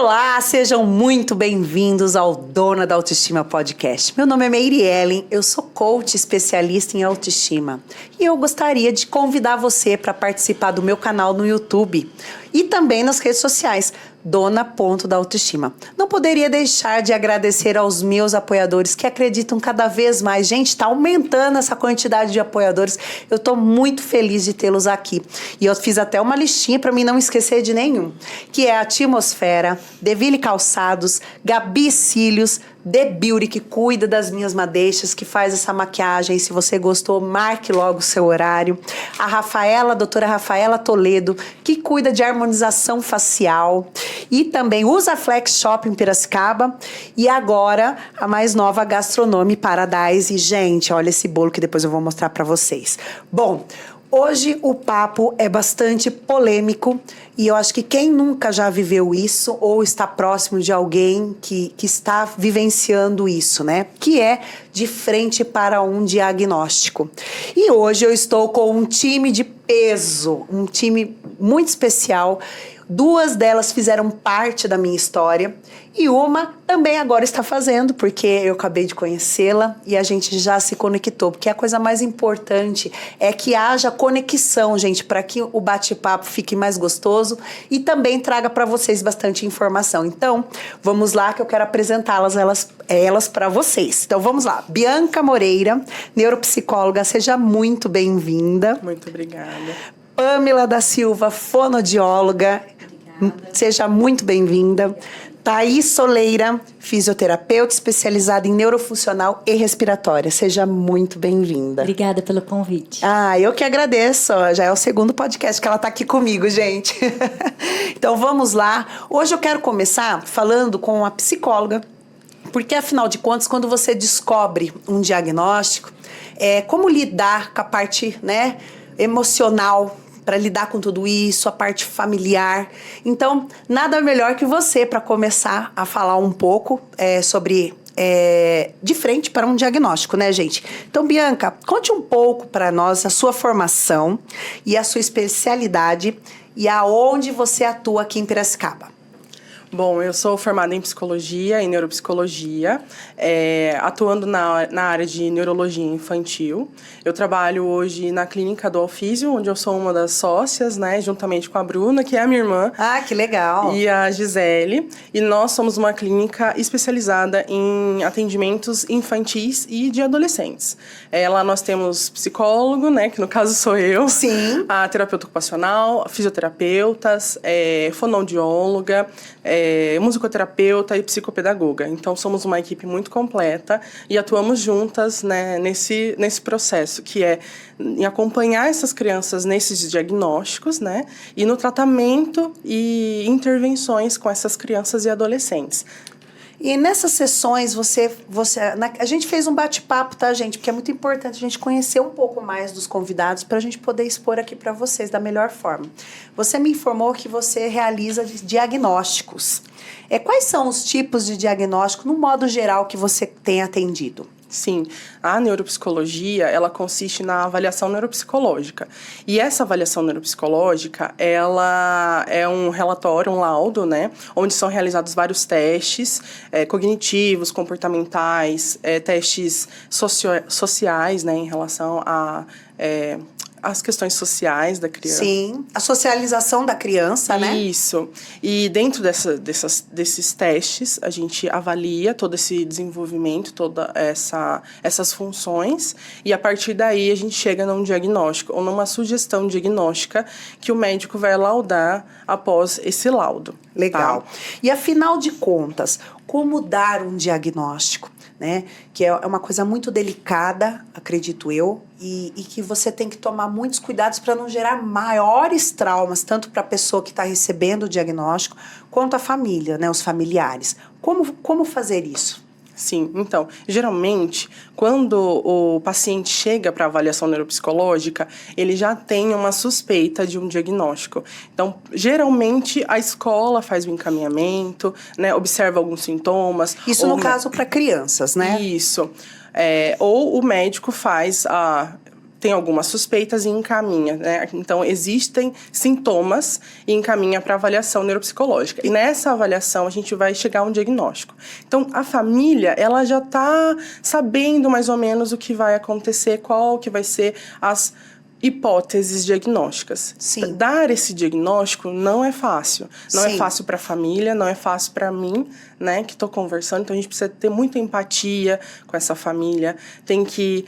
Olá, sejam muito bem-vindos ao Dona da Autoestima Podcast. Meu nome é Meire Ellen, eu sou coach especialista em autoestima e eu gostaria de convidar você para participar do meu canal no YouTube e também nas redes sociais, Dona da Autoestima. Não poderia deixar de agradecer aos meus apoiadores que acreditam cada vez mais. Gente, está aumentando essa quantidade de apoiadores. Eu estou muito feliz de tê-los aqui. E eu fiz até uma listinha para mim não esquecer de nenhum. Que é a Atmosfera, Deville Calçados, Gabi Cílios, The Beauty, que cuida das minhas madeixas, que faz essa maquiagem. Se você gostou, marque logo o seu horário. A Rafaela, a doutora Rafaela Toledo, que cuida de harmonização facial. E também usa Flex Shop em Piracicaba. E agora, a mais nova, Gastronomy Paradise. E, gente, olha esse bolo que depois eu vou mostrar para vocês. Bom, hoje o papo é bastante polêmico e eu acho que quem nunca já viveu isso ou está próximo de alguém que está vivenciando isso, né? Que é de frente para um diagnóstico. E hoje eu estou com um time de peso, um time muito especial. Duas delas fizeram parte da minha história e uma também agora está fazendo, porque eu acabei de conhecê-la e a gente já se conectou, porque a coisa mais importante é que haja conexão, gente, para que o bate-papo fique mais gostoso e também traga para vocês bastante informação. Então, vamos lá que eu quero apresentá-las elas para vocês. Então, vamos lá. Bianca Moreira, neuropsicóloga, seja muito bem-vinda. Muito obrigada. Pamela da Silva, fonoaudióloga, seja muito bem-vinda. Thaís Soleira, fisioterapeuta especializada em neurofuncional e respiratória. Seja muito bem-vinda. Obrigada pelo convite. Eu que agradeço. Já é o segundo podcast que ela está aqui comigo, gente. Então, vamos lá. Hoje eu quero começar falando com a psicóloga, porque, afinal de contas, quando você descobre um diagnóstico, como lidar com a parte, né, emocional, para lidar com tudo isso, a parte familiar. Então, nada melhor que você para começar a falar um pouco sobre de frente para um diagnóstico, né, gente? Então, Bianca, conte um pouco para nós a sua formação e a sua especialidade e aonde você atua aqui em Piracicaba. Bom, eu sou formada em psicologia e neuropsicologia, atuando na área de neurologia infantil. Eu trabalho hoje na clínica do Alfísio, onde eu sou uma das sócias, né, juntamente com a Bruna, que é a minha irmã. Ah, que legal! E a Gisele. E nós somos uma clínica especializada em atendimentos infantis e de adolescentes. Lá nós temos psicólogo, né, que no caso sou eu. Sim. A terapeuta ocupacional, fisioterapeutas, fonoaudióloga, musicoterapeuta e psicopedagoga. Então, somos uma equipe muito completa e atuamos juntas, né, nesse processo, que é em acompanhar essas crianças nesses diagnósticos, né, e no tratamento e intervenções com essas crianças e adolescentes. E nessas sessões, a gente fez um bate-papo, tá, gente? Porque é muito importante a gente conhecer um pouco mais dos convidados para a gente poder expor aqui para vocês da melhor forma. Você me informou que você realiza diagnósticos. Quais são os tipos de diagnóstico, no modo geral, que você tem atendido? Sim, a neuropsicologia, ela consiste na avaliação neuropsicológica. E essa avaliação neuropsicológica, ela é um relatório, um laudo, né? Onde são realizados vários testes cognitivos, comportamentais, testes sociais, né? Em relação a as questões sociais da criança. Sim, a socialização da criança, né? Isso. E dentro desses testes, a gente avalia todo esse desenvolvimento, todas essas funções, e a partir daí a gente chega num diagnóstico, ou numa sugestão diagnóstica que o médico vai laudar após esse laudo. Legal. Tá? E afinal de contas, como dar um diagnóstico? Né? Que é uma coisa muito delicada, acredito eu, e que você tem que tomar muitos cuidados para não gerar maiores traumas, tanto para a pessoa que está recebendo o diagnóstico, quanto a família, né? Os familiares. Como fazer isso? Sim, então, geralmente, quando o paciente chega para avaliação neuropsicológica, ele já tem uma suspeita de um diagnóstico. Então, geralmente, a escola faz o encaminhamento, né, observa alguns sintomas. Isso no caso para crianças, né? Isso. Ou o médico faz tem algumas suspeitas e encaminha, né? Então, existem sintomas e encaminha para avaliação neuropsicológica. E nessa avaliação, a gente vai chegar a um diagnóstico. Então, a família, ela já está sabendo mais ou menos o que vai acontecer, qual que vai ser as hipóteses diagnósticas. Sim. Dar esse diagnóstico não é fácil. Não Sim. é fácil para a família, não é fácil para mim, né, que estou conversando. Então, a gente precisa ter muita empatia com essa família. Tem que,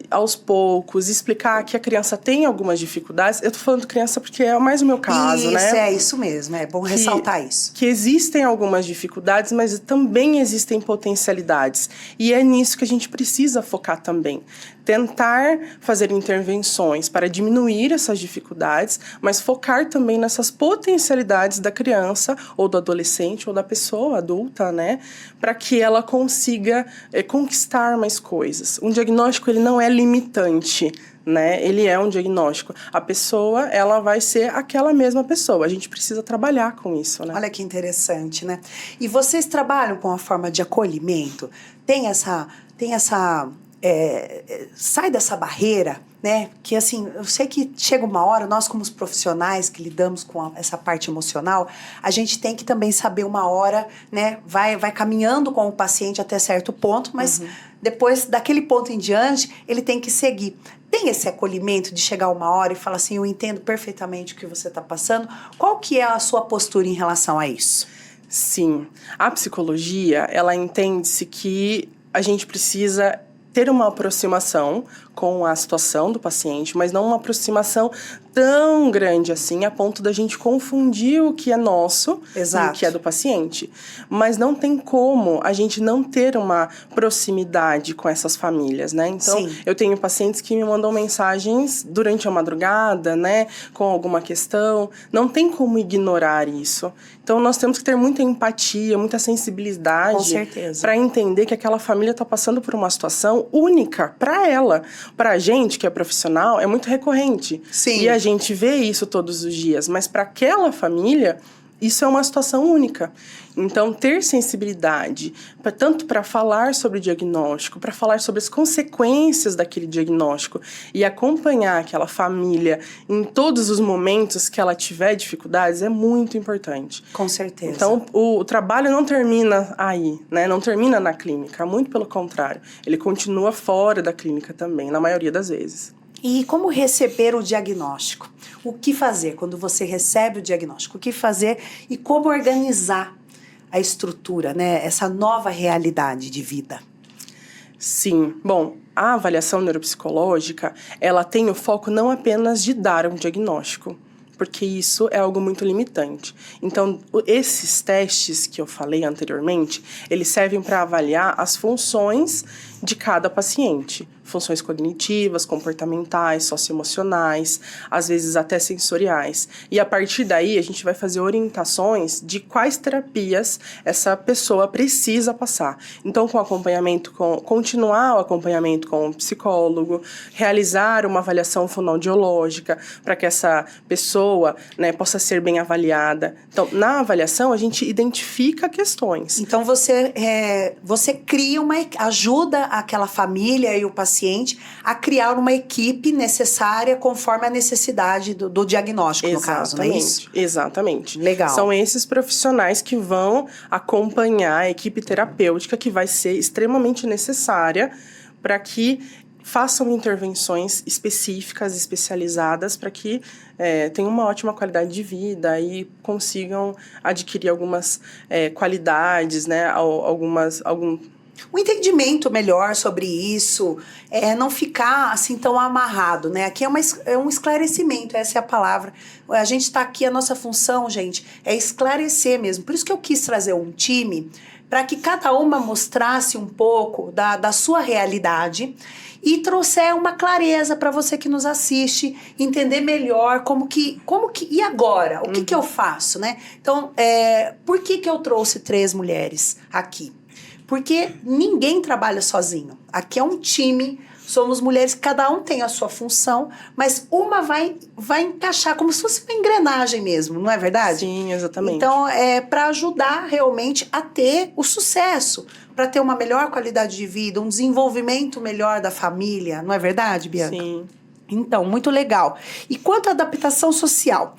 aos poucos, explicar que a criança tem algumas dificuldades. Eu estou falando de criança porque é mais o meu caso, né? É isso mesmo. É bom ressaltar isso. Que existem algumas dificuldades, mas também existem potencialidades. E é nisso que a gente precisa focar também. Tentar fazer intervenções para diminuir essas dificuldades, mas focar também nessas potencialidades da criança, ou do adolescente, ou da pessoa adulta, né? Para que ela consiga conquistar mais coisas. Um diagnóstico, ele não é limitante, né? Ele é um diagnóstico. A pessoa, ela vai ser aquela mesma pessoa. A gente precisa trabalhar com isso, né? Olha que interessante, né? E vocês trabalham com a forma de acolhimento? Tem essa sai dessa barreira, né? Que assim, eu sei que chega uma hora, nós como os profissionais que lidamos com essa parte emocional, a gente tem que também saber uma hora, né? Vai caminhando com o paciente até certo ponto, mas depois daquele ponto em diante, ele tem que seguir. Tem esse acolhimento de chegar uma hora e falar assim, eu entendo perfeitamente o que você está passando. Qual que é a sua postura em relação a isso? Sim. A psicologia, ela entende-se que a gente precisa ter uma aproximação com a situação do paciente, mas não uma aproximação tão grande assim, a ponto da gente confundir o que é nosso e o que é do paciente. Mas não tem como a gente não ter uma proximidade com essas famílias, né? Então, Sim. Eu tenho pacientes que me mandam mensagens durante a madrugada, né? Com alguma questão. Não tem como ignorar isso. Então, nós temos que ter muita empatia, muita sensibilidade para entender que aquela família está passando por uma situação única para ela. Para a gente, que é profissional, é muito recorrente. Sim. E a gente vê isso todos os dias. Mas para aquela família, isso é uma situação única. Então, ter sensibilidade, tanto para falar sobre o diagnóstico, para falar sobre as consequências daquele diagnóstico e acompanhar aquela família em todos os momentos que ela tiver dificuldades, é muito importante. Com certeza. Então, o trabalho não termina aí, né? Não termina na clínica, muito pelo contrário. Ele continua fora da clínica também, na maioria das vezes. E como receber o diagnóstico? O que fazer quando você recebe o diagnóstico? O que fazer e como organizar a estrutura, né? Essa nova realidade de vida? Sim. Bom, a avaliação neuropsicológica, ela tem o foco não apenas de dar um diagnóstico, porque isso é algo muito limitante. Então, esses testes que eu falei anteriormente, eles servem para avaliar as funções de cada paciente. Funções cognitivas, comportamentais, socioemocionais, às vezes até sensoriais. E a partir daí, a gente vai fazer orientações de quais terapias essa pessoa precisa passar. Então, continuar o acompanhamento com o psicólogo, realizar uma avaliação fonoaudiológica para que essa pessoa, né, possa ser bem avaliada. Então, na avaliação, a gente identifica questões. Então, você cria ajuda aquela família e o paciente a criar uma equipe necessária conforme a necessidade do diagnóstico, no caso, não é isso? Exatamente. Legal. São esses profissionais que vão acompanhar a equipe terapêutica que vai ser extremamente necessária para que façam intervenções específicas, especializadas, para que tenham uma ótima qualidade de vida e consigam adquirir algumas qualidades, né, um entendimento melhor sobre isso, não ficar assim tão amarrado, né? Aqui é um esclarecimento, essa é a palavra. A gente está aqui, a nossa função, gente, é esclarecer mesmo. Por isso que eu quis trazer um time, para que cada uma mostrasse um pouco da sua realidade e trouxer uma clareza para você que nos assiste, entender melhor como que e agora? O que eu faço, né? Então, por que eu trouxe 3 mulheres aqui? Porque ninguém trabalha sozinho. Aqui é um time, somos mulheres, cada um tem a sua função, mas uma vai encaixar como se fosse uma engrenagem mesmo, não é verdade? Sim, exatamente. Então, é para ajudar realmente a ter o sucesso, para ter uma melhor qualidade de vida, um desenvolvimento melhor da família, não é verdade, Bianca? Sim. Então, muito legal. E quanto à adaptação social,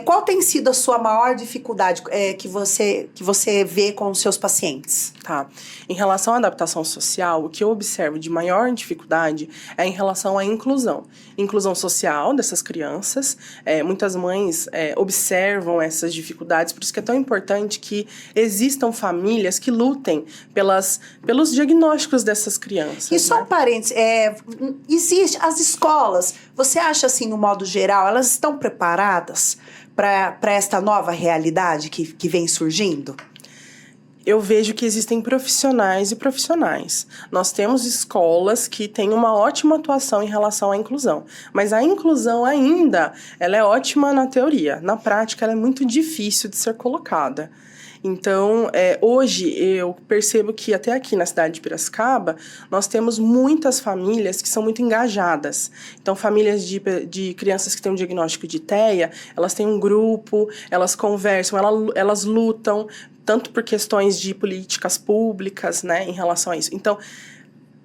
qual tem sido a sua maior dificuldade que você vê com os seus pacientes? Tá. Em relação à adaptação social, o que eu observo de maior dificuldade é em relação à inclusão. Inclusão social dessas crianças. Muitas mães observam essas dificuldades, por isso que é tão importante que existam famílias que lutem pelos diagnósticos dessas crianças. E só um parênteses, existe as escolas, você acha assim, no modo geral, elas estão preparadas para esta nova realidade que vem surgindo? Eu vejo que existem profissionais e profissionais. Nós temos escolas que têm uma ótima atuação em relação à inclusão. Mas a inclusão ainda, ela é ótima na teoria. Na prática, ela é muito difícil de ser colocada. Então, hoje eu percebo que até aqui na cidade de Piracicaba, nós temos muitas famílias que são muito engajadas. Então, famílias de crianças que têm um diagnóstico de TEA, elas têm um grupo, elas conversam, elas lutam, tanto por questões de políticas públicas, né, em relação a isso. Então,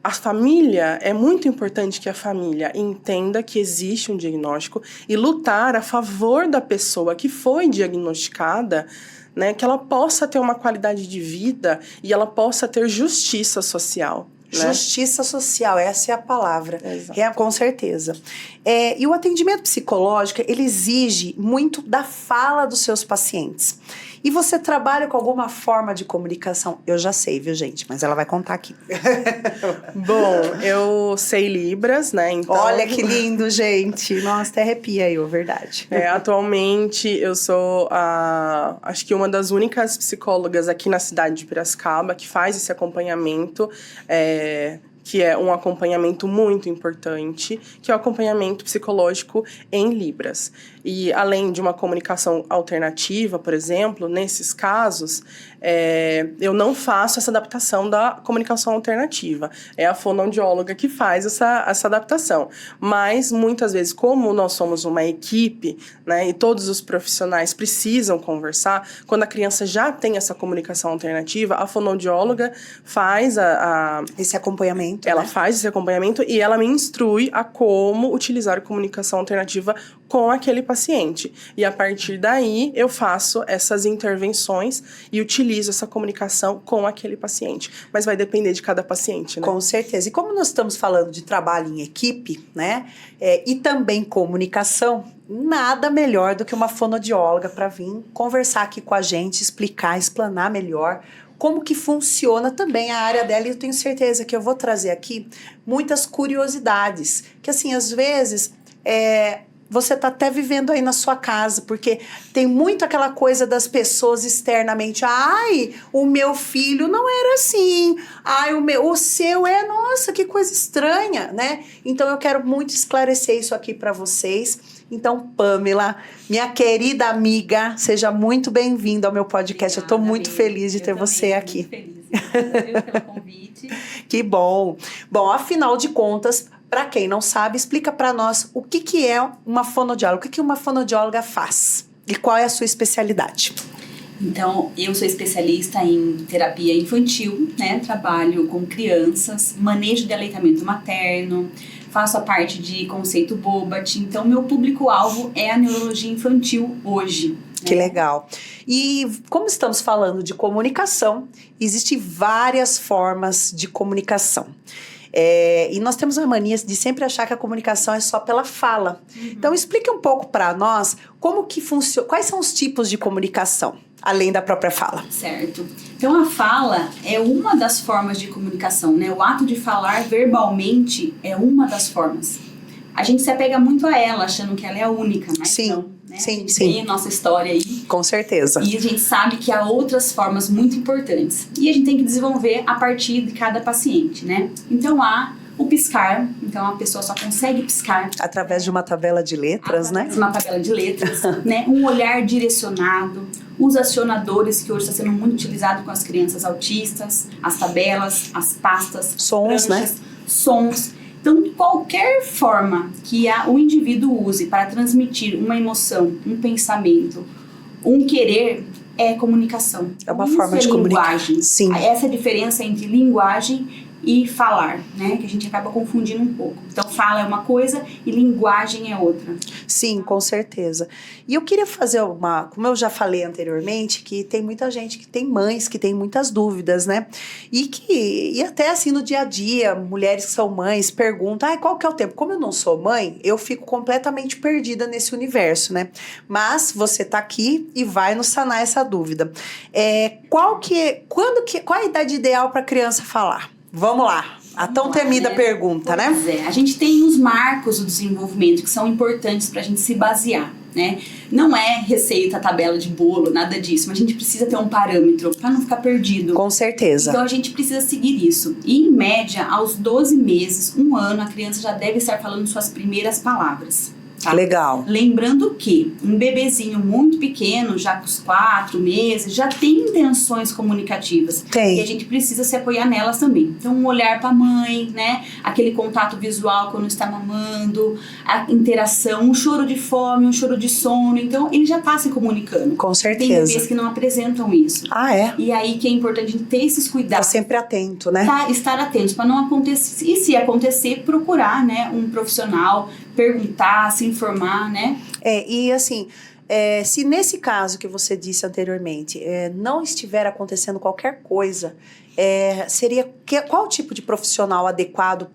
a família, é muito importante que a família entenda que existe um diagnóstico e lutar a favor da pessoa que foi diagnosticada, né, que ela possa ter uma qualidade de vida e ela possa ter justiça social. Né? Justiça social, essa é a palavra. Exato. Com certeza. E o atendimento psicológico, ele exige muito da fala dos seus pacientes. E você trabalha com alguma forma de comunicação? Eu já sei, viu, gente? Mas ela vai contar aqui. Bom, eu sei Libras, né? Então... Olha que lindo, gente. Nossa, até arrepia eu, verdade. Atualmente, eu sou acho que uma das únicas psicólogas aqui na cidade de Piracicaba que faz esse acompanhamento, que é um acompanhamento muito importante, que é o acompanhamento psicológico em Libras. E além de uma comunicação alternativa, por exemplo, nesses casos, eu não faço essa adaptação da comunicação alternativa. É a fonoaudióloga que faz essa adaptação. Mas, muitas vezes, como nós somos uma equipe, né, e todos os profissionais precisam conversar, quando a criança já tem essa comunicação alternativa, a fonoaudióloga faz esse acompanhamento. Ela faz esse acompanhamento e ela me instrui a como utilizar a comunicação alternativa com aquele paciente. E a partir daí, eu faço essas intervenções e utilizo essa comunicação com aquele paciente. Mas vai depender de cada paciente, né? Com certeza. E como nós estamos falando de trabalho em equipe, né? E também comunicação, nada melhor do que uma fonoaudióloga para vir conversar aqui com a gente, explanar melhor como que funciona também a área dela, e eu tenho certeza que eu vou trazer aqui muitas curiosidades, que assim, às vezes, você tá até vivendo aí na sua casa, porque tem muito aquela coisa das pessoas externamente, ai, o meu filho não era assim, ai, o seu nossa, que coisa estranha, né? Então eu quero muito esclarecer isso aqui para vocês. Então, Pamela, minha querida amiga, seja muito bem-vinda ao meu podcast. Obrigada, eu tô muito feliz de ter você aqui. Muito feliz. Obrigada pelo convite. Que bom. Bom, afinal de contas, para quem não sabe, explica para nós o que é uma fonoaudióloga, o que uma fonoaudióloga faz e qual é a sua especialidade. Então, eu sou especialista em terapia infantil, né? Trabalho com crianças, manejo de aleitamento materno, faço a parte de conceito Bobat. Então, meu público-alvo é a neurologia infantil hoje. Que legal. E como estamos falando de comunicação, existem várias formas de comunicação. E nós temos a mania de sempre achar que a comunicação é só pela fala. Uhum. Então, explique um pouco para nós como que funciona, quais são os tipos de comunicação, além da própria fala. Certo. Então, a fala é uma das formas de comunicação, né? O ato de falar verbalmente é uma das formas. A gente se apega muito a ela, achando que ela é a única, mas sim, não. Né? Sim, tem a nossa história aí. Com certeza. E a gente sabe que há outras formas muito importantes. E a gente tem que desenvolver a partir de cada paciente, né? Então, há o piscar. Então, a pessoa só consegue piscar através de uma tabela de letras, né? Uma tabela de letras, né? Um olhar direcionado. Os acionadores, que hoje está sendo muito utilizado com as crianças autistas. As tabelas, as pastas. Sons, pranchas, né? Sons. Então, qualquer forma que o indivíduo use para transmitir uma emoção, um pensamento, um querer, é comunicação. É uma forma de comunicar. Linguagem. Sim. Essa é a diferença entre linguagem e falar, né? Que a gente acaba confundindo um pouco. Então, fala é uma coisa e linguagem é outra. Sim, com certeza. E eu queria fazer como eu já falei anteriormente, que tem muita gente que tem mães que tem muitas dúvidas, né? E até assim no dia a dia, mulheres que são mães perguntam, qual que é o tempo? Como eu não sou mãe, eu fico completamente perdida nesse universo, né? Mas você tá aqui e vai nos sanar essa dúvida. Qual é a idade ideal para a criança falar? Vamos lá. A tão temida pergunta, né? Pois é, a gente tem os marcos do desenvolvimento que são importantes para a gente se basear, né? Não é receita, tabela de bolo, nada disso, mas a gente precisa ter um parâmetro para não ficar perdido. Com certeza. Então a gente precisa seguir isso. E em média, aos 12 meses, 1 ano, a criança já deve estar falando suas primeiras palavras. Tá? Legal. Lembrando que um bebezinho muito pequeno, já com os 4 meses, já tem intenções comunicativas. Tem. E a gente precisa se apoiar nelas também. Então, um olhar para a mãe, né? Aquele contato visual quando está mamando, a interação, um choro de fome, um choro de sono. Então, ele já está se comunicando. Com certeza. Tem bebês que não apresentam isso. Ah, é? E aí que é importante a gente ter esses cuidados. Tá sempre atento, né? Estar atentos para não acontecer. E se acontecer, procurar, né, um profissional, perguntar, se informar, né? E assim, se nesse caso que você disse anteriormente, não estiver acontecendo qualquer coisa, qual tipo de profissional adequado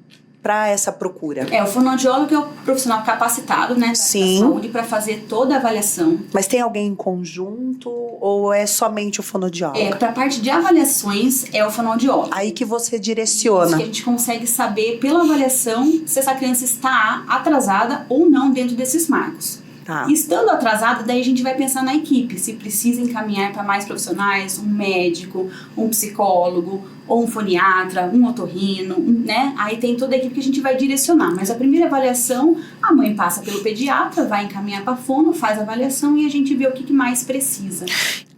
para essa procura? O fonoaudiólogo é o profissional capacitado, né, da saúde para fazer toda a avaliação. Mas tem alguém em conjunto ou é somente o fonoaudiólogo? Para a parte de avaliações é o fonoaudiólogo. Aí que você direciona. Isso que a gente consegue saber pela avaliação se essa criança está atrasada ou não dentro desses marcos. Tá. Estando atrasada, daí a gente vai pensar na equipe, se precisa encaminhar para mais profissionais, um médico, um psicólogo, ou um foniatra, um otorrino, né? Aí tem toda a equipe que a gente vai direcionar. Mas a primeira avaliação, a mãe passa pelo pediatra, vai encaminhar para a fono, faz a avaliação e a gente vê o que mais precisa.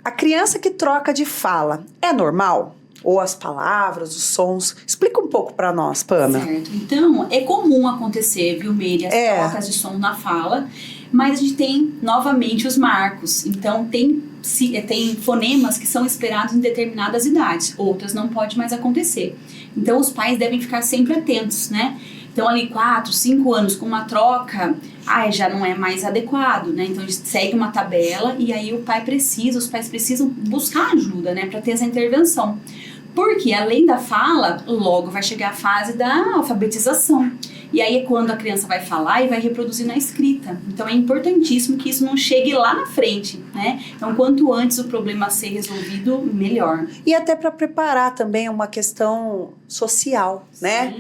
A criança que troca de fala é normal? Ou as palavras, os sons? Explica um pouco para nós, Pamela. Certo. Então, é comum acontecer, viu, Meire, as trocas de som na fala, mas a gente tem, novamente, os marcos. Então, tem fonemas que são esperados em determinadas idades. Outras não pode mais acontecer. Então, os pais devem ficar sempre atentos, né? Então, ali 4, 5 anos com uma troca, já não é mais adequado, né? Então, a gente segue uma tabela e aí os pais precisam buscar ajuda, né? Para ter essa intervenção. Porque, além da fala, logo vai chegar a fase da alfabetização. E aí é quando a criança vai falar e vai reproduzir na escrita. Então, é importantíssimo que isso não chegue lá na frente, né? Então, quanto antes o problema ser resolvido, melhor. E até para preparar também uma questão social, né?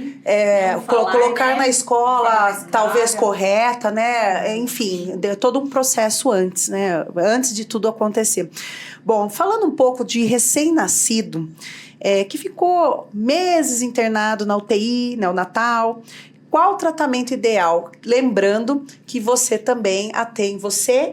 Colocar na escola talvez correta, né? Enfim, todo um processo antes, né? Antes de tudo acontecer. Bom, falando um pouco de recém-nascido, que ficou meses internado na UTI, neonatal, qual o tratamento ideal? Lembrando que você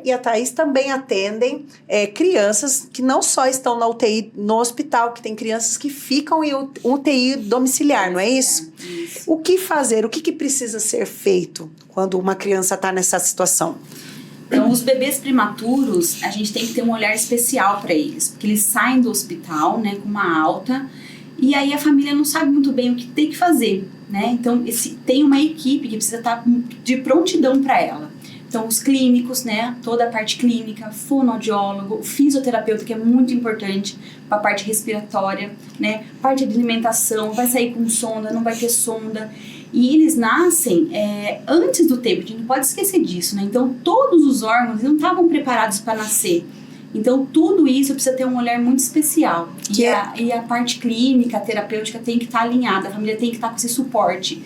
e a Thaís também atendem crianças que não só estão na UTI no hospital, que tem crianças que ficam em UTI domiciliar, não é isso? Isso. O que fazer? O que precisa ser feito quando uma criança está nessa situação? Então, os bebês prematuros, a gente tem que ter um olhar especial para eles, porque eles saem do hospital, né, com uma alta, e aí a família não sabe muito bem o que tem que fazer, né? Então, tem uma equipe que precisa estar de prontidão para ela. Então, os clínicos, né, toda a parte clínica, fonoaudiólogo, fisioterapeuta, que é muito importante para a parte respiratória, né, parte de alimentação, vai sair com sonda, não vai ter sonda. E eles nascem antes do tempo, a gente não pode esquecer disso, né? Então, todos os órgãos não estavam preparados para nascer. Então, tudo isso precisa ter um olhar muito especial. E a parte clínica, terapêutica tem que estar alinhada, a família tem que estar com esse suporte.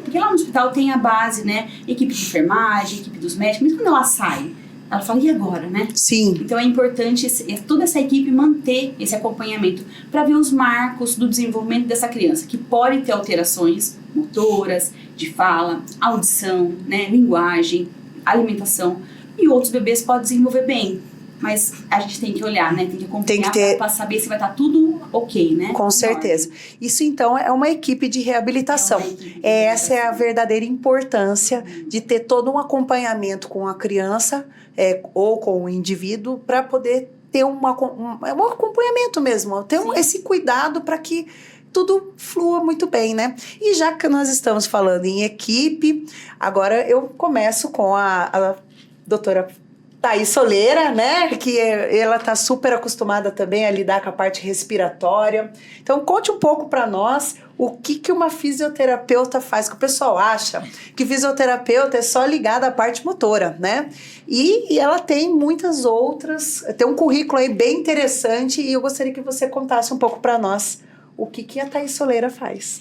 Porque lá no hospital tem a base, né? Equipe de enfermagem, equipe dos médicos, mas quando ela sai, ela fala, e agora, né? Sim. Então é importante toda essa equipe manter esse acompanhamento para ver os marcos do desenvolvimento dessa criança, que pode ter alterações motoras, de fala, audição, né, linguagem, alimentação, e outros bebês podem desenvolver bem. Mas a gente tem que olhar, né? Tem que acompanhar para saber se vai estar tudo ok, né? Com certeza. Isso, então, é uma equipe de reabilitação. Essa é a verdadeira importância de ter todo um acompanhamento com a criança ou com o indivíduo para poder ter um acompanhamento mesmo. Ter esse cuidado para que tudo flua muito bem, né? E já que nós estamos falando em equipe, agora eu começo com a doutora Thaís Soleira, né? Que ela tá super acostumada também a lidar com a parte respiratória. Então, conte um pouco para nós o que uma fisioterapeuta faz, que o pessoal acha que fisioterapeuta é só ligada à parte motora, né? E ela tem muitas outras, tem um currículo aí bem interessante e eu gostaria que você contasse um pouco para nós o que a Thaís Soleira faz.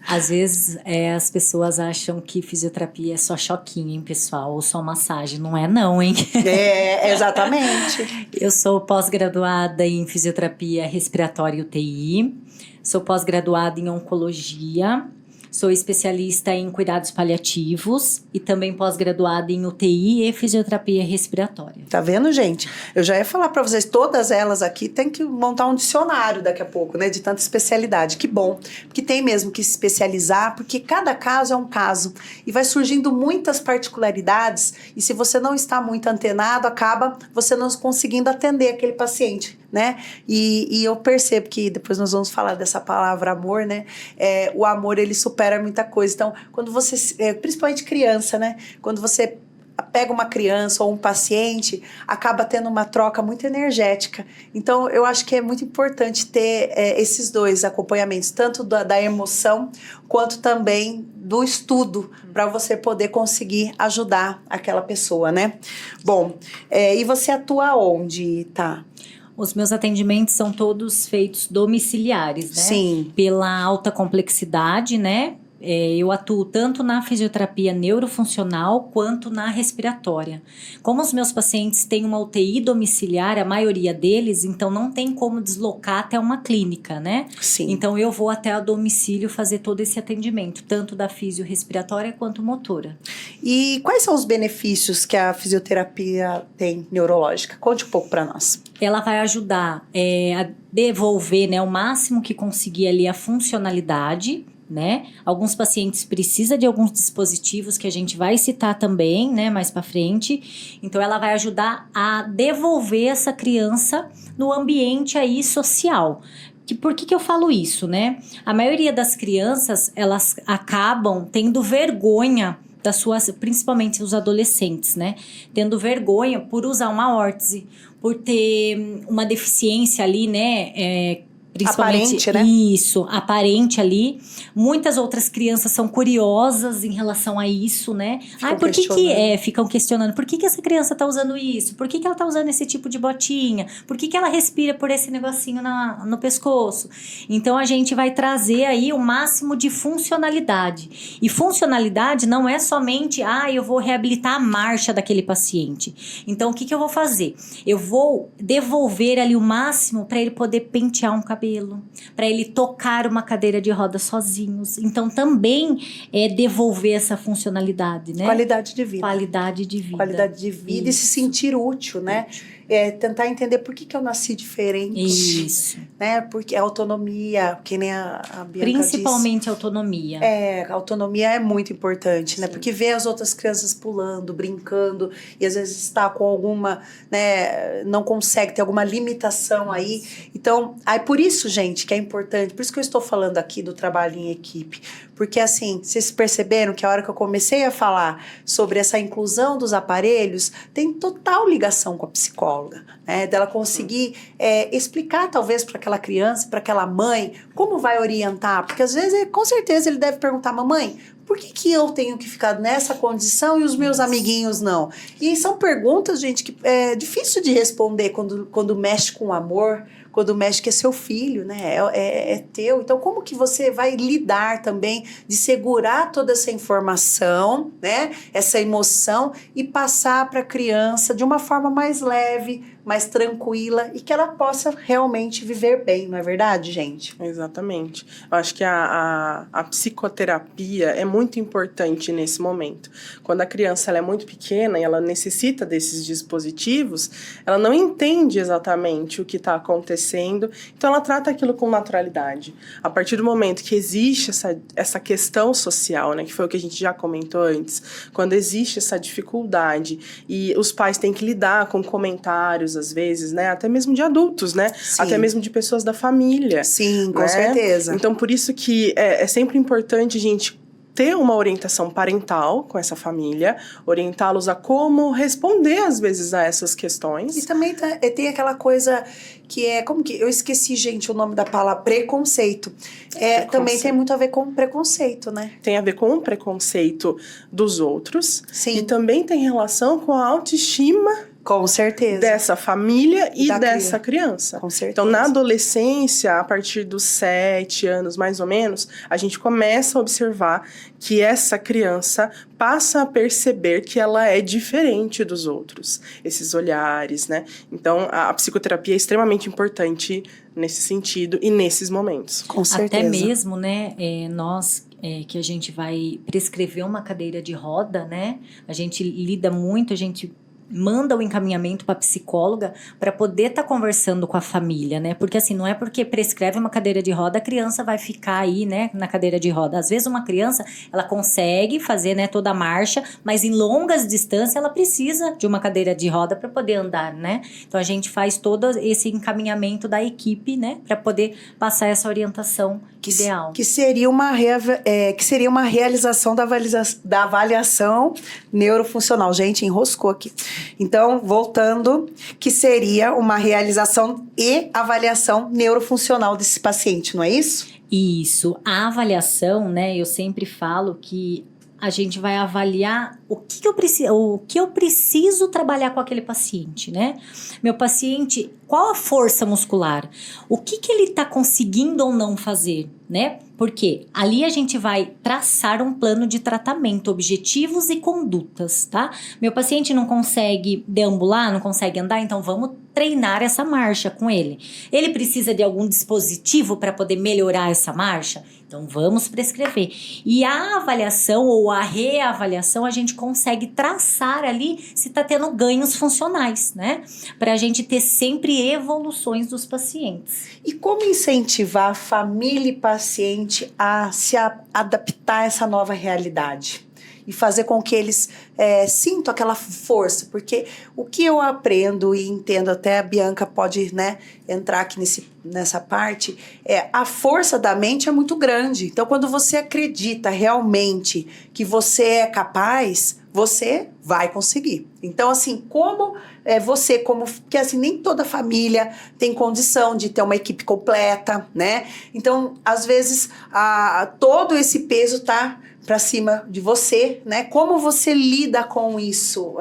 Às vezes as pessoas acham que fisioterapia é só choquinho, hein, pessoal? Ou só massagem. Não é não, hein? É, exatamente. Eu sou pós-graduada em fisioterapia respiratória e UTI. Sou pós-graduada em oncologia. Sou especialista em cuidados paliativos e também pós-graduada em UTI e fisioterapia respiratória. Tá vendo, gente? Eu já ia falar para vocês, todas elas aqui tem que montar um dicionário daqui a pouco, né? De tanta especialidade. Que bom. Porque tem mesmo que se especializar, porque cada caso é um caso. E vai surgindo muitas particularidades e se você não está muito antenado, acaba você não conseguindo atender aquele paciente, né? E eu percebo que, depois nós vamos falar dessa palavra amor, né? O amor, ele supera muita coisa. Então, quando você, principalmente criança, né? Quando você pega uma criança ou um paciente, acaba tendo uma troca muito energética. Então, eu acho que é muito importante ter esses dois acompanhamentos, tanto da emoção, quanto também do estudo, para você poder conseguir ajudar aquela pessoa, né? Bom, e você atua onde, tá? Os meus atendimentos são todos feitos domiciliares, né? Sim. Pela alta complexidade, né? Eu atuo tanto na fisioterapia neurofuncional quanto na respiratória. Como os meus pacientes têm uma UTI domiciliar, a maioria deles, então não tem como deslocar até uma clínica, né? Sim. Então eu vou até o domicílio fazer todo esse atendimento, tanto da fisiorrespiratória quanto motora. E quais são os benefícios que a fisioterapia tem neurológica? Conte um pouco para nós. Ela vai ajudar a devolver, né, o máximo que conseguir ali a funcionalidade, né? Alguns pacientes precisam de alguns dispositivos que a gente vai citar também, né, mais para frente. Então, ela vai ajudar a devolver essa criança no ambiente aí social. Por que eu falo isso, né? A maioria das crianças, elas acabam tendo vergonha das suas, principalmente os adolescentes, né? Tendo vergonha por usar uma órtese, por ter uma deficiência ali, né? Principalmente, aparente, né? Isso, aparente ali. Muitas outras crianças são curiosas em relação a isso, né? Por que ficam questionando? Por que essa criança tá usando isso? Por que ela tá usando esse tipo de botinha? Por que ela respira por esse negocinho no pescoço? Então, a gente vai trazer aí o máximo de funcionalidade. E funcionalidade não é somente, eu vou reabilitar a marcha daquele paciente. Então, o que eu vou fazer? Eu vou devolver ali o máximo para ele poder pentear um cabelo, para ele tocar uma cadeira de rodas sozinhos. Então, também é devolver essa funcionalidade, né? Qualidade de vida. Qualidade de vida. Qualidade de vida. Isso. E se sentir útil, né? Tentar entender por que eu nasci diferente. Isso. Né? Porque a autonomia, que nem a Bianca Principalmente disse, a autonomia. a autonomia é muito importante, né? Porque ver as outras crianças pulando, brincando, e às vezes está com alguma, né? Não consegue ter alguma limitação aí. Então, por isso, gente, que é importante, por isso que eu estou falando aqui do trabalho em equipe. Porque assim, vocês perceberam que a hora que eu comecei a falar sobre essa inclusão dos aparelhos, tem total ligação com a psicóloga, né? Dela conseguir explicar talvez para aquela criança, para aquela mãe, como vai orientar. Porque às vezes, com certeza, ele deve perguntar, mamãe, por que eu tenho que ficar nessa condição e os meus amiguinhos não? E são perguntas, gente, que é difícil de responder quando mexe com amor, quando mexe que é seu filho, né? É teu. Então, como que você vai lidar também de segurar toda essa informação, né? Essa emoção e passar para a criança de uma forma mais leve, mais tranquila e que ela possa realmente viver bem, não é verdade, gente? Exatamente. Eu acho que a psicoterapia é muito importante nesse momento. Quando a criança ela é muito pequena e ela necessita desses dispositivos, ela não entende exatamente o que está acontecendo, então ela trata aquilo com naturalidade. A partir do momento que existe essa questão social, né, que foi o que a gente já comentou antes, quando existe essa dificuldade e os pais têm que lidar com comentários comentários, às vezes, né? Até mesmo de adultos, né? Sim. Até mesmo de pessoas da família. Sim, com né? certeza. Então, por isso que é sempre importante a gente ter uma orientação parental com essa família, orientá-los a como responder, às vezes, a essas questões. E também tem aquela coisa que é, como que, eu esqueci, gente, o nome da palavra, preconceito. Também tem muito a ver com preconceito, né? Tem a ver com o preconceito dos outros. Sim. E também tem relação com a autoestima Com certeza. dessa família e Da dessa criança. Com certeza. Então, na adolescência, a partir dos 7 anos, mais ou menos, a gente começa a observar que essa criança passa a perceber que ela é diferente dos outros. Esses olhares, né? Então, a psicoterapia é extremamente importante nesse sentido e nesses momentos. Com certeza. Até mesmo, né, nós que a gente vai prescrever uma cadeira de roda, né? A gente lida muito, a gente manda o encaminhamento para a psicóloga para poder estar conversando com a família, né? Porque assim, não é porque prescreve uma cadeira de roda, a criança vai ficar aí, né, na cadeira de roda. Às vezes uma criança, ela consegue fazer, né, toda a marcha, mas em longas distâncias ela precisa de uma cadeira de roda para poder andar, né? Então a gente faz todo esse encaminhamento da equipe, né, para poder passar essa orientação ideal. Que seria uma realização da avaliação neurofuncional. Gente, enroscou aqui. Então, voltando, que seria uma realização e avaliação neurofuncional desse paciente, não é isso? Isso. A avaliação, né, eu sempre falo que a gente vai avaliar o que eu preciso trabalhar com aquele paciente, né? Meu paciente, qual a força muscular? O que ele está conseguindo ou não fazer, né? Porque ali a gente vai traçar um plano de tratamento, objetivos e condutas, tá? Meu paciente não consegue deambular, não consegue andar, então vamos treinar essa marcha com ele. Ele precisa de algum dispositivo para poder melhorar essa marcha? Então vamos prescrever. E a avaliação ou a reavaliação, a gente consegue traçar ali se está tendo ganhos funcionais, né? Para a gente ter sempre evoluções dos pacientes. E como incentivar a família e paciente a se adaptar a essa nova realidade? E fazer com que eles sintam aquela força. Porque o que eu aprendo e entendo, até a Bianca pode, né, entrar aqui nessa parte, a força da mente é muito grande. Então, quando você acredita realmente que você é capaz, você vai conseguir. Então, assim, porque assim, nem toda família tem condição de ter uma equipe completa, né? Então, às vezes, todo esse peso tá para cima de você, né? Como você lida com isso,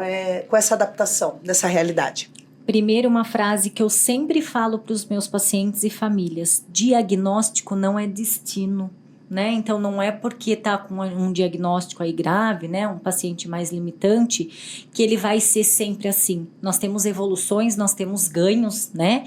com essa adaptação dessa realidade? Primeiro, uma frase que eu sempre falo para os meus pacientes e famílias: diagnóstico não é destino. Né? Então, não é porque está com um diagnóstico aí grave, né? Um paciente mais limitante, que ele vai ser sempre assim. Nós temos evoluções, nós temos ganhos, né?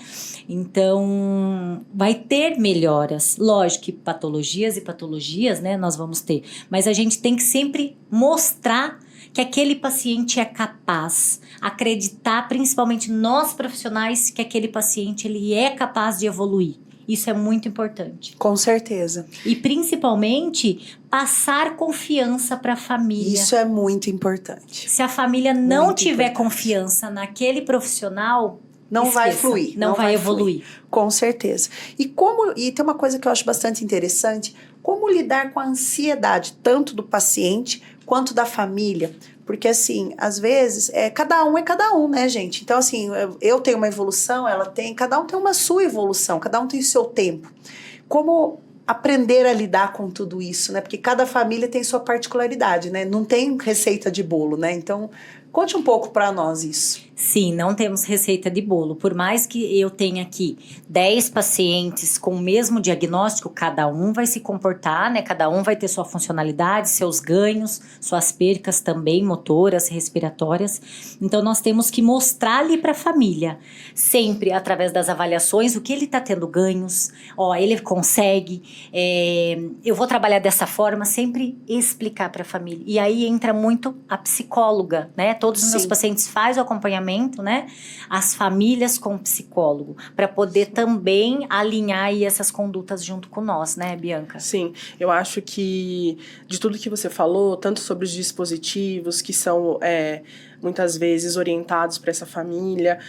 Então, vai ter melhoras. Lógico que patologias e patologias, né? Nós vamos ter. Mas a gente tem que sempre mostrar que aquele paciente é capaz, acreditar, principalmente nós profissionais, que aquele paciente ele é capaz de evoluir. Isso é muito importante. Com certeza. E principalmente passar confiança para a família. Isso é muito importante. Se a família não muito tiver importante. Confiança naquele profissional, não esqueça, vai fluir. não vai evoluir. Fluir. Com certeza. E tem uma coisa que eu acho bastante interessante, como lidar com a ansiedade, tanto do paciente quanto da família. Porque, assim, às vezes, cada um, né, gente? Então, assim, eu tenho uma evolução, cada um tem uma sua evolução, cada um tem o seu tempo. Como aprender a lidar com tudo isso, né? Porque cada família tem sua particularidade, né? Não tem receita de bolo, né? Então, conte um pouco para nós isso. Sim, não temos receita de bolo. Por mais que eu tenha aqui 10 pacientes com o mesmo diagnóstico, cada um vai se comportar, né? Cada um vai ter sua funcionalidade, seus ganhos, suas percas também, motoras, respiratórias. Então, nós temos que mostrar ali para a família, sempre através das avaliações, o que ele está tendo ganhos. Ele consegue, eu vou trabalhar dessa forma, sempre explicar para a família. E aí entra muito a psicóloga, né? Todos os meus pacientes fazem o acompanhamento, né? As famílias com o psicólogo, para poder também alinhar aí essas condutas junto com nós, né, Bianca? Sim, eu acho que de tudo que você falou, tanto sobre os dispositivos que são muitas vezes orientados para essa família,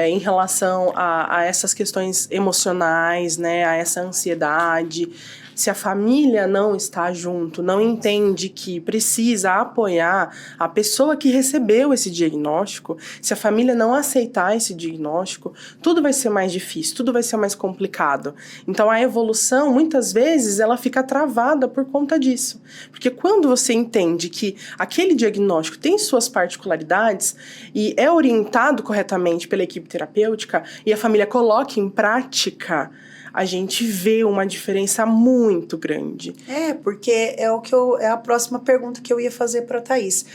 em relação a essas questões emocionais, né, a essa ansiedade. Se a família não está junto, não entende que precisa apoiar a pessoa que recebeu esse diagnóstico, se a família não aceitar esse diagnóstico, tudo vai ser mais difícil, tudo vai ser mais complicado. Então, a evolução, muitas vezes, ela fica travada por conta disso. Porque quando você entende que aquele diagnóstico tem suas particularidades e é orientado corretamente pela equipe terapêutica e a família coloca em prática, a gente vê uma diferença muito grande. Porque é a próxima pergunta que eu ia fazer para a Thaís.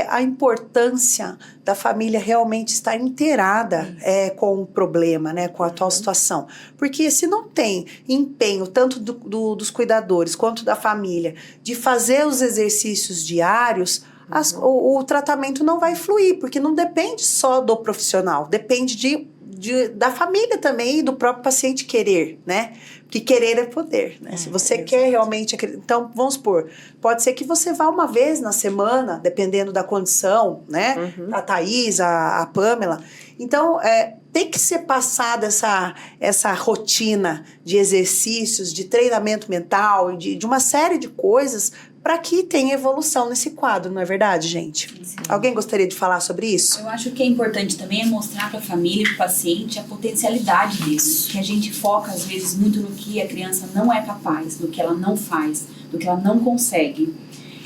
A importância da família realmente estar inteirada com o problema, né, com a atual situação. Porque se não tem empenho, tanto dos cuidadores quanto da família, de fazer os exercícios diários, o tratamento não vai fluir, porque não depende só do profissional, depende da família também e do próprio paciente querer, né? Porque querer é poder, né? Se você quer realmente... Então, vamos supor, pode ser que você vá uma vez na semana, dependendo da condição, né? A Thaís, a Pamela. Então, tem que ser passada essa rotina de exercícios, de treinamento mental, de uma série de coisas para que tenha evolução nesse quadro, não é verdade, gente? Sim. Alguém gostaria de falar sobre isso? Eu acho que é importante também mostrar para a família e para o paciente a potencialidade disso. Que a gente foca, às vezes, muito no que a criança não é capaz, no que ela não faz, no que ela não consegue.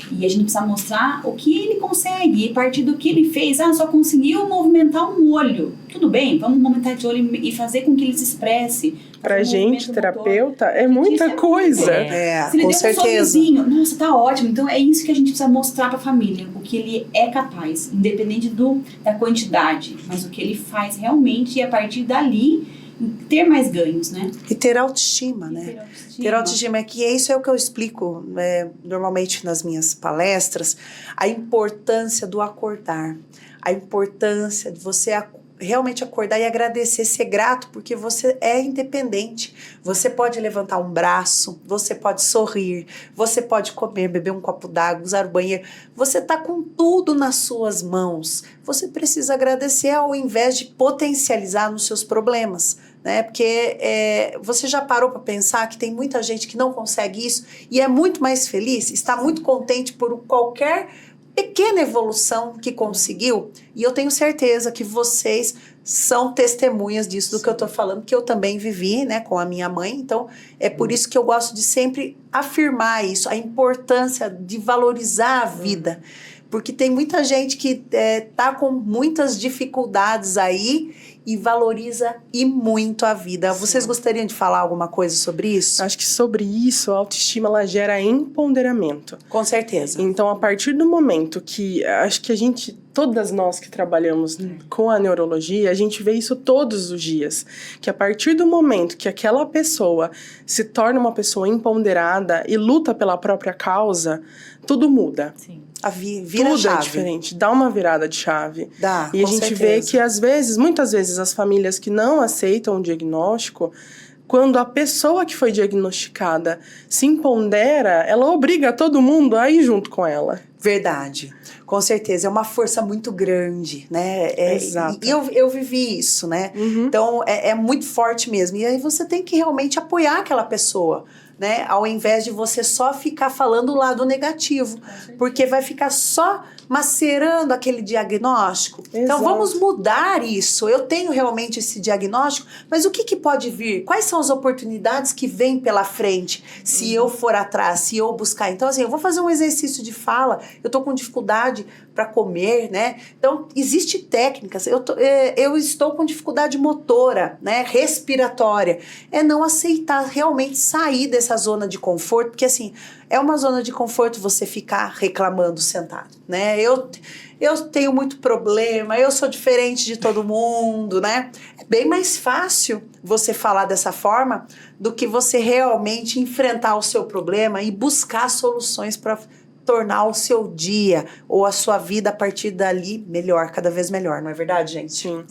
E a gente precisa mostrar o que ele consegue. E a partir do que ele fez, só conseguiu movimentar um olho. Tudo bem, vamos movimentar esse olho e fazer com que ele se expresse. Pra gente, terapeuta, é muita coisa. Se ele com deu certeza. Um sorrisinho, nossa, tá ótimo. Então é isso que a gente precisa mostrar pra família. O que ele é capaz, independente da quantidade. Mas o que ele faz realmente e a partir dali ter mais ganhos, né? E ter autoestima, né? Ter autoestima, que isso é o que eu explico normalmente nas minhas palestras, a importância do acordar, a importância de você realmente acordar e agradecer, ser grato, porque você é independente. Você pode levantar um braço, você pode sorrir, você pode comer, beber um copo d'água, usar o banheiro. Você está com tudo nas suas mãos. Você precisa agradecer ao invés de potencializar nos seus problemas, né? Porque você já parou para pensar que tem muita gente que não consegue isso e é muito mais feliz, está muito contente por qualquer pequena evolução que conseguiu, e eu tenho certeza que vocês são testemunhas disso, do que eu tô falando, que eu também vivi, né, com a minha mãe. Então, é por isso que eu gosto de sempre afirmar isso, a importância de valorizar a vida, porque tem muita gente que tá com muitas dificuldades aí e valoriza e muito a vida. Sim. Vocês gostariam de falar alguma coisa sobre isso? Acho que sobre isso, a autoestima, ela gera empoderamento. Com certeza. Então, a partir do momento que, acho que todas nós que trabalhamos com a neurologia, a gente vê isso todos os dias. Que a partir do momento que aquela pessoa se torna uma pessoa empoderada e luta pela própria causa, tudo muda. Sim. Vira tudo chave. É diferente, dá uma virada de chave. Dá, e a gente vê que muitas vezes as famílias que não aceitam o diagnóstico, quando a pessoa que foi diagnosticada se empodera, ela obriga todo mundo a ir junto com ela. Verdade, com certeza, é uma força muito grande, né? Exato. E eu vivi isso, né? Então, é muito forte mesmo. E aí você tem que realmente apoiar aquela pessoa, né? Ao invés de você só ficar falando o lado negativo, porque vai ficar só macerando aquele diagnóstico. Exato. Então, vamos mudar isso. Eu tenho realmente esse diagnóstico, mas o que pode vir? Quais são as oportunidades que vêm pela frente se eu for atrás, se eu buscar? Então, assim, eu vou fazer um exercício de fala, eu tô com dificuldade para comer, né? Então, existe técnicas. Eu estou com dificuldade motora, né? Respiratória. É não aceitar realmente sair dessa zona de conforto, porque, assim, é uma zona de conforto você ficar reclamando sentado, né? Eu tenho muito problema, eu sou diferente de todo mundo, né? É bem mais fácil você falar dessa forma do que você realmente enfrentar o seu problema e buscar soluções para tornar o seu dia ou a sua vida a partir dali melhor, cada vez melhor, não é verdade, gente? Sim.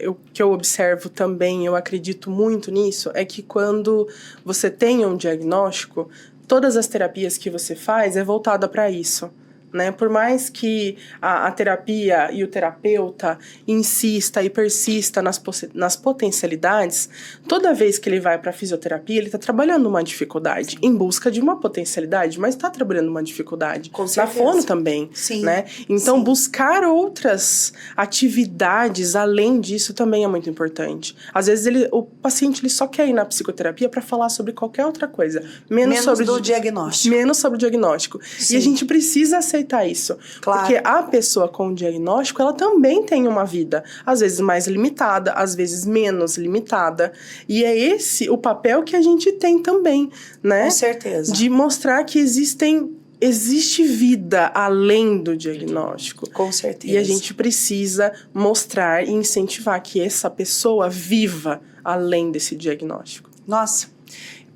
O que eu observo também, eu acredito muito nisso, é que quando você tem um diagnóstico, todas as terapias que você faz é voltada para isso. Né? Por mais que a terapia e o terapeuta insista e persista nas potencialidades, toda vez que ele vai para a fisioterapia, ele está trabalhando uma dificuldade, em busca de uma potencialidade, mas está trabalhando uma dificuldade. Com Na certeza. fono também. Sim. Né? Então, Sim. buscar outras atividades além disso também é muito importante. Às vezes, o paciente ele só quer ir na psicoterapia para falar sobre qualquer outra coisa. Menos sobre do diagnóstico. Menos sobre o diagnóstico. Sim. E a gente precisa aceitar isso. Claro. Porque a pessoa com diagnóstico, ela também tem uma vida, às vezes mais limitada, às vezes menos limitada. E é esse o papel que a gente tem também, né? Com certeza. De mostrar que existe vida além do diagnóstico. Com certeza. E a gente precisa mostrar e incentivar que essa pessoa viva além desse diagnóstico. Nossa,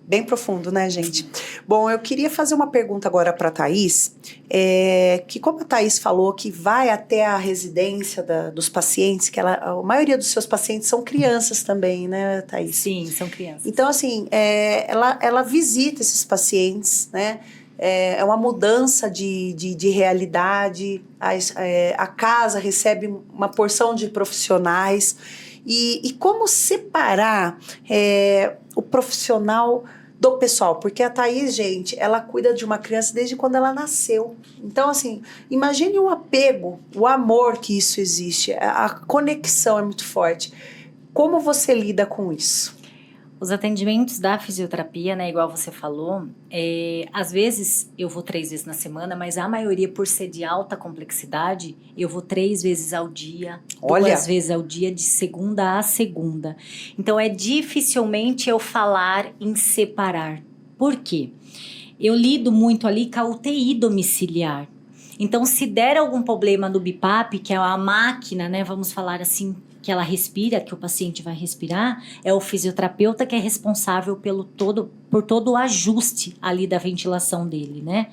bem profundo, né, gente? Bom, eu queria fazer uma pergunta agora para a Thaís, que como a Thaís falou que vai até a residência dos pacientes, que a maioria dos seus pacientes são crianças também, né, Thaís? Sim, são crianças. Então, assim, ela visita esses pacientes, né? É uma mudança de realidade, a casa recebe uma porção de profissionais. E como separar o profissional do pessoal? Porque a Thaís, gente, ela cuida de uma criança desde quando ela nasceu. Então, assim, imagine o apego, o amor que isso existe. A conexão é muito forte. Como você lida com isso? Os atendimentos da fisioterapia, né, igual você falou, às vezes eu vou 3 vezes na semana, mas a maioria, por ser de alta complexidade, eu vou 3 vezes ao dia, Olha. 2 vezes ao dia, de segunda a segunda. Então, dificilmente eu falar em separar. Por quê? Eu lido muito ali com a UTI domiciliar. Então, se der algum problema no BIPAP, que é a máquina, né, vamos falar assim, que ela respira, que o paciente vai respirar, é o fisioterapeuta que é responsável por todo o ajuste ali da ventilação dele, né?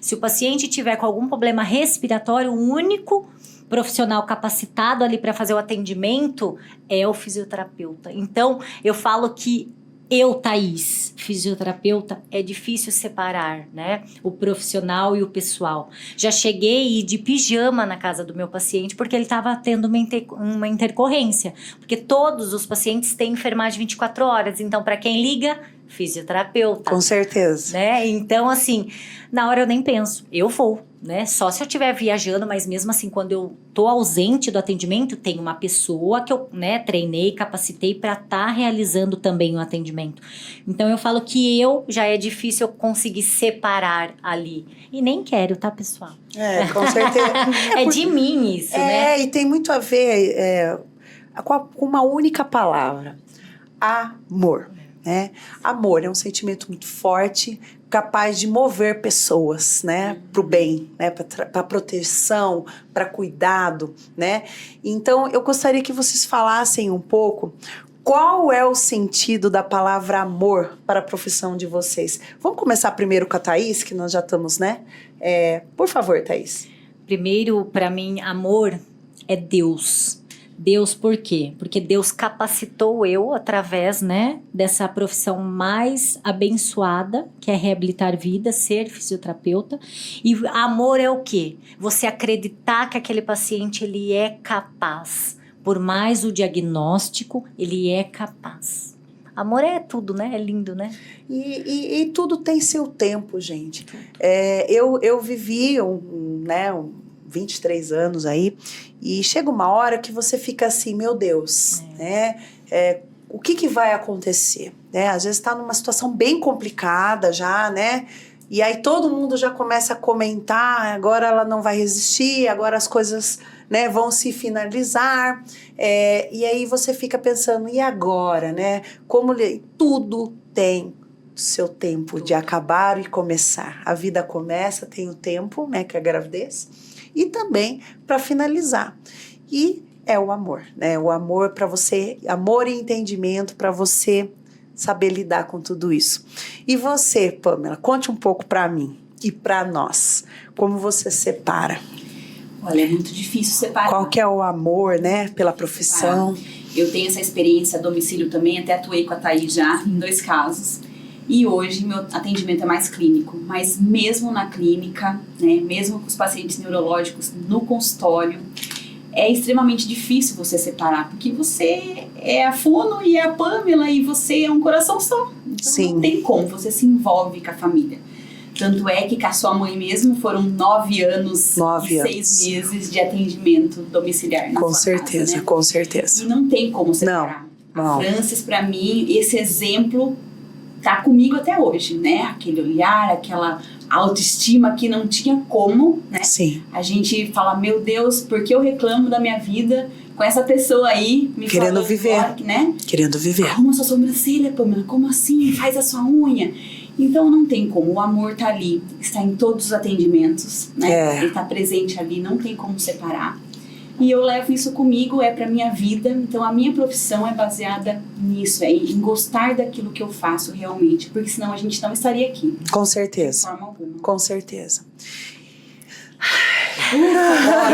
Se o paciente tiver com algum problema respiratório, o único profissional capacitado ali para fazer o atendimento é o fisioterapeuta. Então, eu falo que eu, Thaís, fisioterapeuta, é difícil separar, né? O profissional e o pessoal. Já cheguei a ir de pijama na casa do meu paciente porque ele estava tendo uma intercorrência. Porque todos os pacientes têm enfermagem 24 horas. Então, para quem liga, fisioterapeuta. Com certeza. Né? Então, assim, na hora eu nem penso. Eu vou, né? Só se eu estiver viajando, mas mesmo assim, quando eu tô ausente do atendimento, tem uma pessoa que eu, né, treinei, capacitei para estar realizando também o atendimento. Então, eu falo que já é difícil eu conseguir separar ali. E nem quero, tá, pessoal? Com certeza. De mim isso, né? E tem muito a ver com uma única palavra: amor. Né? Amor é um sentimento muito forte, capaz de mover pessoas, né, para o bem, né, para proteção, para cuidado, né? Então, eu gostaria que vocês falassem um pouco qual é o sentido da palavra amor para a profissão de vocês. Vamos começar primeiro com a Thaís, que nós já estamos, né? Por favor, Thaís. Primeiro, para mim, amor é Deus. Deus, por quê? Porque Deus capacitou eu através, né, dessa profissão mais abençoada, que é reabilitar vidas, ser fisioterapeuta. E amor é o quê? Você acreditar que aquele paciente, ele é capaz. Por mais o diagnóstico, ele é capaz. Amor é tudo, né? É lindo, né? E tudo tem seu tempo, gente. Eu vivi 23 anos aí, e chega uma hora que você fica assim, meu Deus, né? O que vai acontecer? Né? Às vezes está numa situação bem complicada já, né? E aí todo mundo já começa a comentar, agora ela não vai resistir, agora as coisas, né, vão se finalizar. E aí você fica pensando, e agora, né? Tudo tem seu tempo de acabar e começar. A vida começa, tem o tempo, né, que é a gravidez, e também para finalizar. E é o amor, né? O amor para você, amor e entendimento para você saber lidar com tudo isso. E você, Pamela, conte um pouco para mim. e para nós? Como você separa? Olha, é muito difícil separar. Qual que é o amor, né, pela profissão? Eu tenho essa experiência a domicílio também, até atuei com a Thaís já, em 2 casos. E hoje meu atendimento é mais clínico, mas mesmo na clínica, né, mesmo com os pacientes neurológicos no consultório, é extremamente difícil você separar, porque você é a Fono e a Pamela e você é um coração só. Então Sim. Não tem como, você se envolve com a família. Tanto é que com a sua mãe mesmo foram 9 anos e 6 meses de atendimento domiciliar na Com sua certeza, casa, né? com certeza. E não tem como separar. Não. A Frances, pra mim, esse exemplo tá comigo até hoje, né? Aquele olhar, aquela autoestima que não tinha como, né? Sim. A gente fala, meu Deus, por que eu reclamo da minha vida com essa pessoa aí me Querendo falando viver. agora, né? Querendo viver. Arruma sua sobrancelha, Pamela, como assim? Faz a sua unha. Então não tem como, o amor tá ali, está em todos os atendimentos, né? Ele tá presente ali, não tem como separar. E eu levo isso comigo, é pra minha vida, então a minha profissão é baseada nisso, é em gostar daquilo que eu faço realmente, porque senão a gente não estaria aqui. Com De certeza. forma alguma. Com certeza.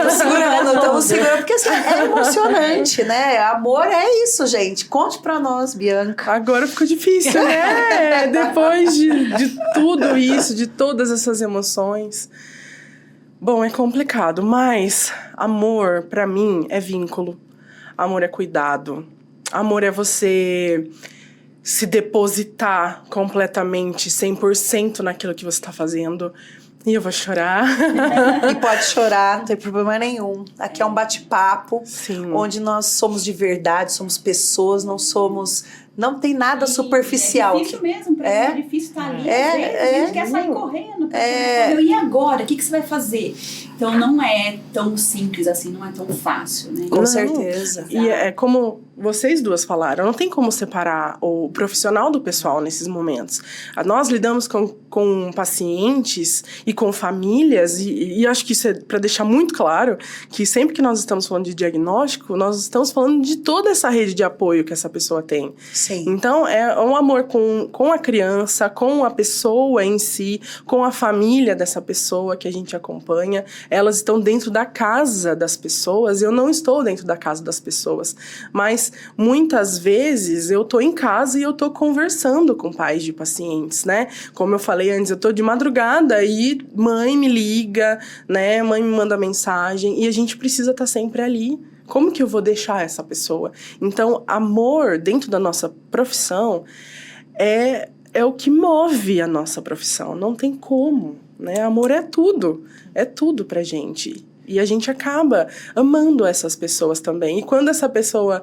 Tô segurando, porque assim, é emocionante, né? Amor é isso, gente. Conte pra nós, Bianca. Agora ficou difícil, né? Depois de tudo isso, de todas essas emoções. Bom, é complicado, mas amor, pra mim, é vínculo. Amor é cuidado. Amor é você se depositar completamente, 100% naquilo que você tá fazendo. E eu vou chorar. E pode chorar, não tem problema nenhum. Aqui é um bate-papo, Sim. onde nós somos de verdade, somos pessoas, não tem nada superficial. É difícil mesmo, pra mim é difícil estar ali. É, Às vezes a gente quer sair correndo. E agora? O que você vai fazer? Então não é tão simples assim, não é tão fácil, né? Com certeza. E é como vocês duas falaram, não tem como separar o profissional do pessoal nesses momentos. Nós lidamos com pacientes e com famílias, e acho que isso é para deixar muito claro, que sempre que nós estamos falando de diagnóstico, nós estamos falando de toda essa rede de apoio que essa pessoa tem. Sim. Então, é um amor com a criança, com a pessoa em si, com a família dessa pessoa que a gente acompanha. Elas estão dentro da casa das pessoas, eu não estou dentro da casa das pessoas. Mas, muitas vezes, eu estou em casa e eu estou conversando com pais de pacientes, né? Como eu falei antes, eu estou de madrugada e mãe me liga, né? Mãe me manda mensagem e a gente precisa estar sempre ali. Como que eu vou deixar essa pessoa? Então, amor dentro da nossa profissão é o que move a nossa profissão. Não tem como, né? Amor é tudo pra gente. E a gente acaba amando essas pessoas também. E quando essa pessoa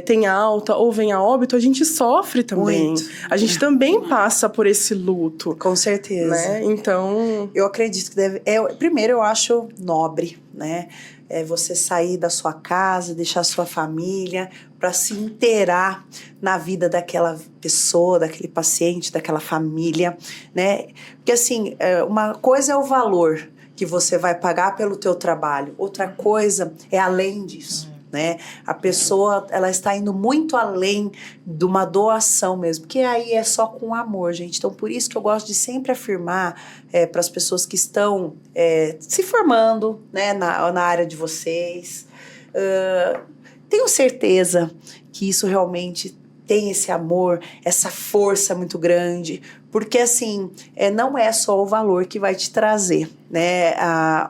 tem alta ou vem a óbito, a gente sofre também. Muito. A gente também passa por esse luto. Com certeza. Né? Então... Eu acredito que primeiro, eu acho nobre, né? Você sair da sua casa, deixar a sua família para se inteirar na vida daquela pessoa, daquele paciente, daquela família, né? Porque assim, uma coisa é o valor que você vai pagar pelo teu trabalho, outra coisa é além disso. Né? A pessoa, ela está indo muito além de uma doação mesmo, que aí é só com amor, gente. Então, por isso que eu gosto de sempre afirmar para as pessoas que estão se formando, né, na área de vocês. Tenho certeza que isso realmente tem esse amor, essa força muito grande, porque assim, não é só o valor que vai te trazer, né,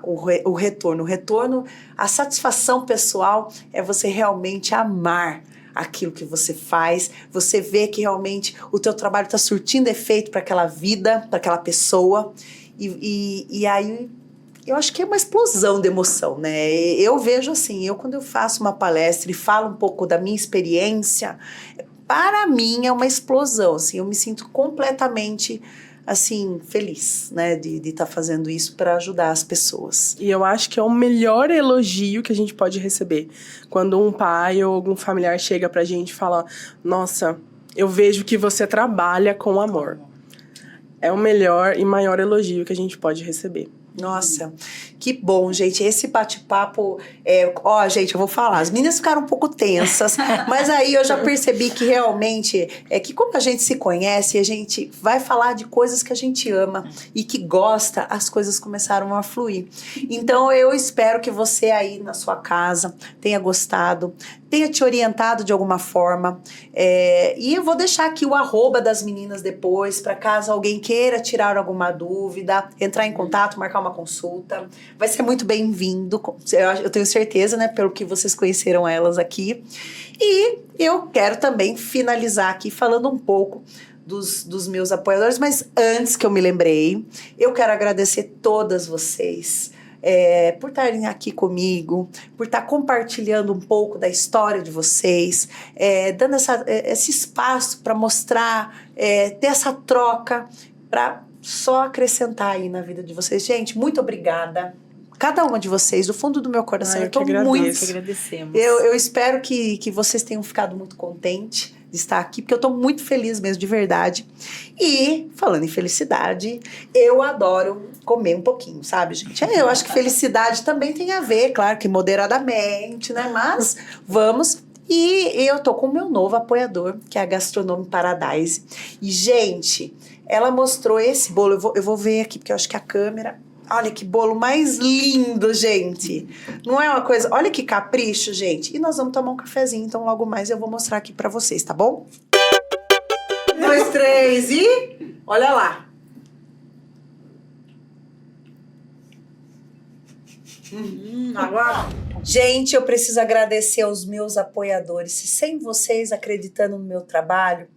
o retorno. O retorno, a satisfação pessoal é você realmente amar aquilo que você faz, você vê que realmente o teu trabalho está surtindo efeito para aquela vida, para aquela pessoa, e aí eu acho que é uma explosão de emoção, né? Eu vejo assim, quando eu faço uma palestra e falo um pouco da minha experiência, para mim é uma explosão, assim, eu me sinto completamente, assim, feliz, né, de estar fazendo isso para ajudar as pessoas. E eu acho que é o melhor elogio que a gente pode receber. Quando um pai ou algum familiar chega pra gente e fala, nossa, eu vejo que você trabalha com amor. É o melhor e maior elogio que a gente pode receber. Nossa, que bom, gente. Esse bate-papo, gente, eu vou falar. As meninas ficaram um pouco tensas, mas aí eu já percebi que realmente que como a gente se conhece, a gente vai falar de coisas que a gente ama e que gosta, as coisas começaram a fluir. Então eu espero que você aí na sua casa tenha gostado, tenha te orientado de alguma forma. E eu vou deixar aqui o @, das meninas depois, para caso alguém queira tirar alguma dúvida, entrar em contato, marcar uma consulta. Vai ser muito bem-vindo, eu tenho certeza, né, pelo que vocês conheceram elas aqui. E eu quero também finalizar aqui falando um pouco dos meus apoiadores, mas antes que eu me lembrei, eu quero agradecer todas vocês por estarem aqui comigo, por estar compartilhando um pouco da história de vocês, dando esse espaço para mostrar, ter essa troca, para só acrescentar aí na vida de vocês. Gente, muito obrigada. Cada uma de vocês, do fundo do meu coração, eu tô muito... Agradecemos. Eu espero que vocês tenham ficado muito contentes de estar aqui, porque eu tô muito feliz mesmo, de verdade. E, falando em felicidade, eu adoro comer um pouquinho, sabe, gente? Eu acho que felicidade também tem a ver, claro que moderadamente, né? Mas vamos... E eu tô com o meu novo apoiador, que é a Gastronomy Paradise. E, gente, ela mostrou esse bolo. Eu vou ver aqui, porque eu acho que a câmera... Olha que bolo mais lindo, gente. Não é uma coisa... Olha que capricho, gente. E nós vamos tomar um cafezinho, então logo mais eu vou mostrar aqui pra vocês, tá bom? 1, 2, 3 e... Olha lá. Agora... Gente, eu preciso agradecer aos meus apoiadores. Se sem vocês acreditando no meu trabalho,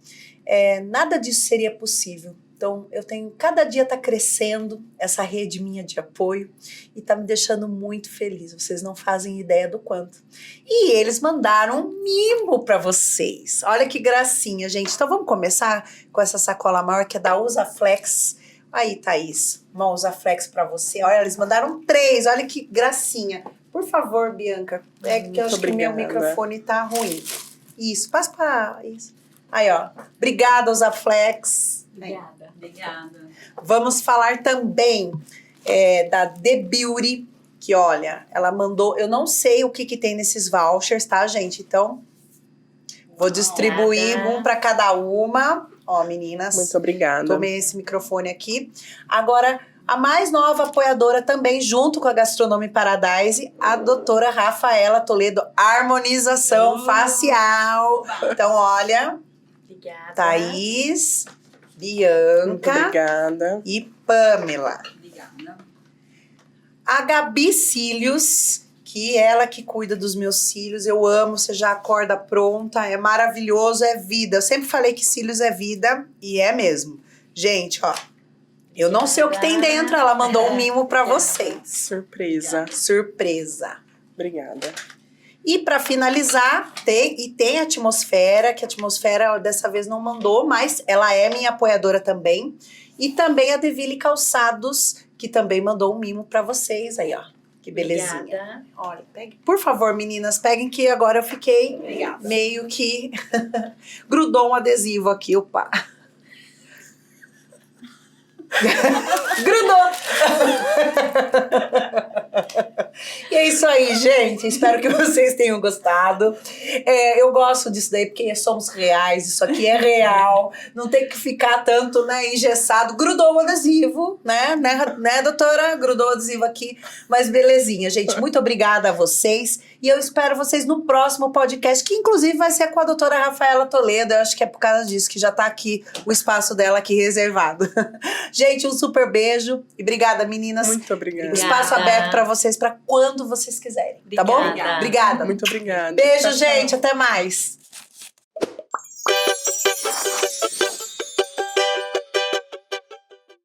nada disso seria possível. Então, eu tenho, cada dia tá crescendo essa rede minha de apoio e tá me deixando muito feliz. Vocês não fazem ideia do quanto. E eles mandaram um mimo para vocês. Olha que gracinha, gente. Então, vamos começar com essa sacola maior que é da Usaflex. Aí, Thaís, uma Usaflex para você. Olha, eles mandaram 3. Olha que gracinha. Por favor, Bianca. Que eu acho que meu microfone tá ruim. Isso, passa pra... Isso. Aí, ó. Obrigada, Usaflex. Obrigada. Vamos falar também da The Beauty, que olha, ela mandou, eu não sei o que tem nesses vouchers, tá, gente? Então, vou distribuir um para cada uma. Ó, meninas. Muito obrigada. Tomei esse microfone aqui. Agora, a mais nova apoiadora também, junto com a Gastronomy Paradise, a doutora Rafaela Toledo, harmonização facial. Então, olha, Obrigada. Thaís... Bianca. Muito obrigada. E Pamela. Obrigada. A Gabi Cílios, que ela que cuida dos meus cílios. Eu amo, você já acorda pronta. É maravilhoso, é vida. Eu sempre falei que cílios é vida e é mesmo. Gente, ó. Eu não sei o que tem dentro. Ela mandou um mimo pra vocês. Surpresa. Surpresa. Obrigada. E para finalizar, tem a Atmosfera, que a Atmosfera dessa vez não mandou, mas ela é minha apoiadora também. E também a Deville Calçados, que também mandou um mimo para vocês aí, ó. Que belezinha. Obrigada. Olha, pegue. Por favor, meninas, peguem que agora eu fiquei meio que... Grudou um adesivo aqui, opa. Grudou! E é isso aí, gente. Espero que vocês tenham gostado. Eu gosto disso daí porque somos reais. Isso aqui é real. Não tem que ficar tanto, né, engessado. Grudou o adesivo, né, doutora? Grudou o adesivo aqui. Mas belezinha, gente. Muito obrigada a vocês. E eu espero vocês no próximo podcast, que inclusive vai ser com a doutora Rafaela Toledo. Eu acho que é por causa disso que já tá aqui o espaço dela aqui reservado. Gente, um super beijo. E obrigada, meninas. Muito obrigada. Espaço aberto para vocês, para quando vocês quiserem. Tá bom? Obrigada. Muito obrigada. Beijo, Tchau, gente. tchau. Até mais.